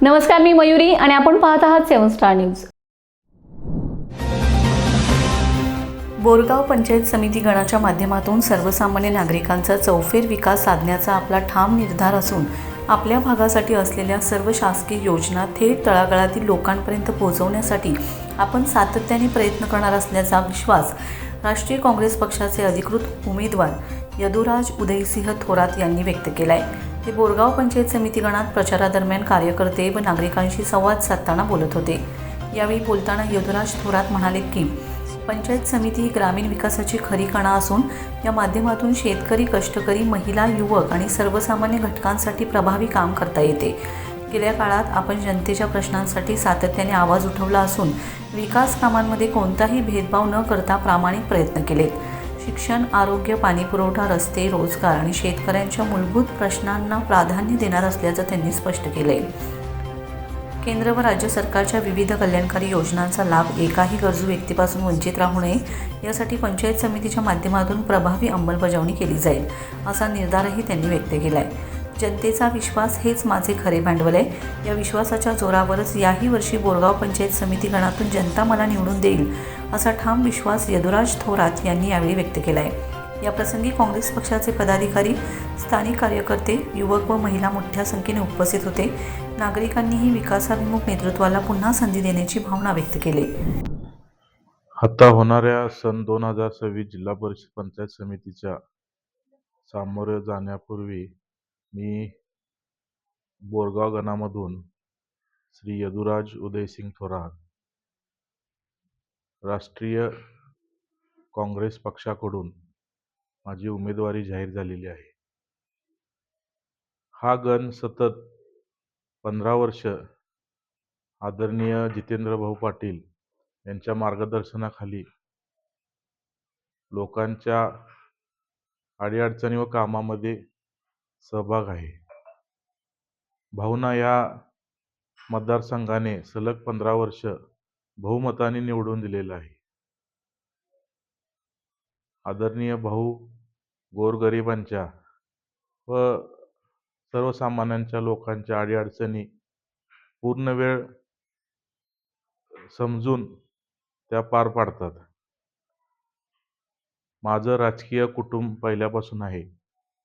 नमस्कार, मी मयुरी आणि आपण पाहत आहात 7 स्टार न्यूज. बोरगाव पंचायत समिती गणाच्या माध्यमातून सर्वसामान्य नागरिकांचा चौफेर विकास साधण्याचा आपला ठाम निर्धार असून आपल्या भागासाठी असलेल्या सर्व शासकीय योजना थेट तळागाळातील लोकांपर्यंत पोहोचवण्यासाठी आपण सातत्याने प्रयत्न करणार असल्याचा विश्वास राष्ट्रीय काँग्रेस पक्षाचे अधिकृत उमेदवार यदुराज उदयसिंह थोरात यांनी व्यक्त केला आहे. ते बोरगाव पंचायत समिती गणात प्रचारादरम्यान कार्यकर्ते व नागरिकांशी संवाद साधताना बोलत होते. यावेळी बोलताना यदुराज थोरात म्हणाले की पंचायत समिती ही ग्रामीण विकासाची खरी कणा असून या माध्यमातून शेतकरी, कष्टकरी, महिला, युवक आणि सर्वसामान्य घटकांसाठी प्रभावी काम करता येते. गेल्या काळात आपण जनतेच्या प्रश्नांसाठी सातत्याने आवाज उठवला असून विकास कामांमध्ये कोणताही भेदभाव न करता प्रामाणिक प्रयत्न केलेत. शिक्षण, आरोग्य, पाणीपुरवठा, रस्ते, रोजगार आणि शेतकऱ्यांच्या मूलभूत प्रश्नांना प्राधान्य देणार असल्याचं त्यांनी स्पष्ट केलंय. केंद्र व राज्य सरकारच्या विविध कल्याणकारी योजनांचा लाभ एकाही गरजू व्यक्तीपासून वंचित राहू नये यासाठी पंचायत समितीच्या माध्यमातून प्रभावी अंमलबजावणी केली जाईल, असा निर्धारही त्यांनी व्यक्त केला आहे. जनतेचा विश्वास हेच माझे खरे भांडवल आहे. या विश्वासाच्या जोरावरच याही वर्षी बोरगाव पंचायत समिती गणातून जनता मला निवडून देईल, असा ठाम विश्वास यदुराज थोरात यांनी यावेळी व्यक्त केला आहे. याप्रसंगी काँग्रेस पक्षाचे पदाधिकारी, स्थानिक कार्यकर्ते, युवक व महिला मोठ्या संख्येने उपस्थित होते. नागरिकांनीही विकासाभिमुख नेतृत्वाला पुन्हा संधी देण्याची भावना व्यक्त केली. आता होणाऱ्या सन 2026 जिल्हा परिषद पंचायत समितीच्या सामोरे जाण्यापूर्वी मी बोरगाव गणामधून श्री यदुराज उदयसिंह थोरात राष्ट्रीय काँग्रेस पक्षाकडून माझी उमेदवारी जाहीर झालेली आहे. हा गण सतत 15 वर्ष आदरणीय जितेंद्र भाऊ पाटील यांच्या मार्गदर्शनाखाली लोकांच्या अडीअडचणी व कामामध्ये सहभाग आहे. भाऊंना या मतदारसंघाने सलग 15 वर्ष बहुमताने निवडून दिलेलं आहे. आदरणीय भाऊ गोरगरिबांच्या व सर्वसामान्यांच्या लोकांच्या अडीअडचणी पूर्ण वेळ समजून त्या पार पाडतात. माझं राजकीय कुटुंब पहिल्यापासून आहे.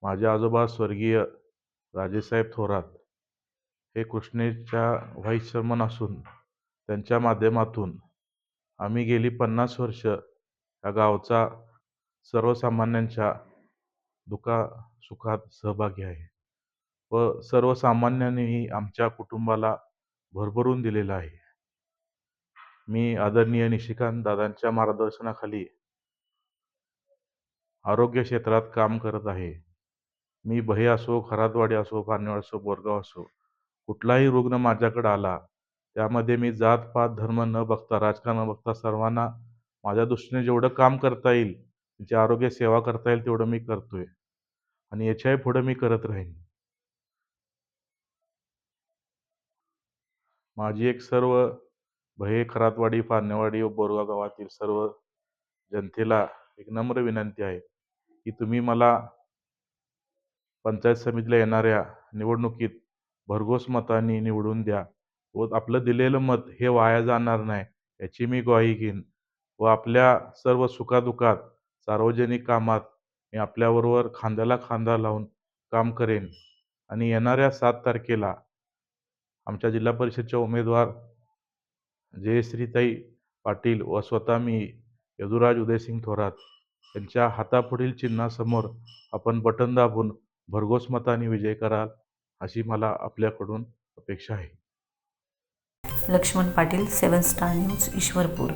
माझे आजोबा स्वर्गीय राजेसाहेब थोरात हे कृष्णेच्या व्हाईस चेअरमन असून त्यांच्या माध्यमातून आम्ही गेली 50 वर्ष या गावचा सर्वसामान्यांच्या दुःखासुखात सहभागी आहे व सर्वसामान्यांनीही आमच्या कुटुंबाला भरभरून दिलेलं आहे. मी आदरणीय निशिकांत दादांच्या मार्गदर्शनाखाली आरोग्य क्षेत्रात काम करत आहे. मी बहे असो, खरातवाडी असो, पानेवाडी असो, बोरगाव असो, कुठलाही रुग्ण माझ्याकडे आला त्यामध्ये मी जात पात धर्म न बघता, राजकारण न बघता सर्वांना माझ्या दृष्टीने जेवढं काम करता येईल, त्यांची आरोग्य सेवा करता येईल तेवढं मी करतोय आणि याच्याही पुढे मी करत राहीन. माझी एक सर्व बहे, खरातवाडी, पानेवाडी व बोरगाव गावातील सर्व जनतेला एक नम्र विनंती आहे की तुम्ही मला पंचायत समितीला येणाऱ्या निवडणुकीत भरघोस मतांनी निवडून द्या व आपलं दिलेलं मत हे वाया जाणार नाही याची मी ग्वाही घेईन व आपल्या सर्व सुखादुखात, सार्वजनिक कामात मी आपल्याबरोबर खांद्याला खांदा लावून काम करेन. आणि येणाऱ्या 7 तारखेला आमच्या जिल्हा परिषदच्या उमेदवार जयश्रीताई पाटील व स्वतः मी यदुराज उदयसिंह थोरात यांच्या हातापुढील चिन्हासमोर आपण बटन दाबून भरघोस मताने विजय कराल अशी मला आपल्याकडून अपेक्षा आहे. Laxman Patil, 7 star news, Ishwarpur.